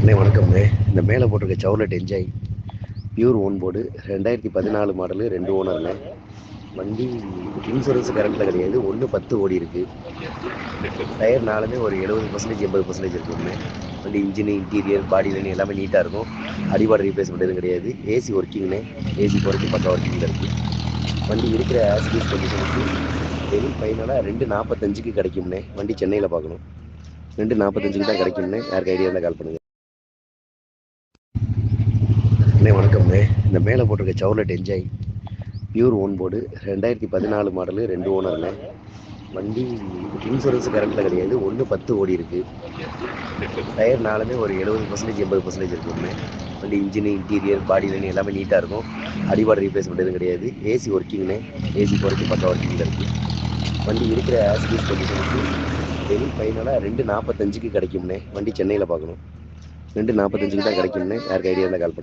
அண்ணே வணக்கம்ண்ணே. இந்த மேலே போட்டிருக்க Chevrolet Enjoy pure own board 2014 model 2 ஓனர்ண்ணே. வண்டி இன்சூரன்ஸ் கரண்ட்டில் கிடையாது. 1/10 ஓடி இருக்கு. டயர் நாலுமே ஒரு 70% 80% இருக்குண்ணே. வண்டி இன்ஜின் இன்டீரியர் பாடி லைன் எல்லாமே நீட்டாக இருக்கும். அடிபாடு ரீப்ளேஸ்மெண்ட் எதுவும் கிடையாது. ஏசி ஒர்க்கிங்ண்ணே. ஏசி போகிறதுக்கு பக்கா ஒர்க்கிங்கில் இருக்குது. வண்டி இருக்கிற ஆஸ்பீஸ் கண்டிஷனுக்கு வெளி ஃபைனலாக 245க்கு கிடைக்கும்ண்ணே. வண்டி சென்னையில் பார்க்கணும். 245க்கு தான் கிடைக்கும்ண்ணே. யாருக்கு ஐடியா இருந்தால் கால் பண்ணுங்கள். அண்ணே வணக்கம்ண்ணே. இந்த மேலே போட்டிருக்க Chevrolet Enjoy pure own board 2014 model 2 ஓனர்ண்ணே. வண்டி இன்சூரன்ஸ் கரண்ட்டில் கிடையாது. 1/10 ஓடி இருக்கு. டயர் நாலுமே ஒரு 70% 80% இருக்குண்ணே. வண்டி இன்ஜின் இன்டீரியர் பாடி லைன் எல்லாமே நீட்டாக இருக்கும். அடிபாடு ரீப்ளேஸ்மெண்ட் எதுவும் கிடையாது. ஏசி ஒர்க்கிங்ண்ணே. ஏசி போகிறதுக்கு பக்கா ஒர்க்கிங்கில் இருக்குது. வண்டி இருக்கிற ஆஸ்பீஸ் கண்டிஷனுக்கு வெளி ஃபைனலாக 245க்கு கிடைக்கும்ண்ணே. வண்டி சென்னையில் பார்க்கணும். 245க்கு தான் கிடைக்கும்ண்ணே. யாருக்கு ஐடியா இருந்தால் கால் பண்ணுங்கள்.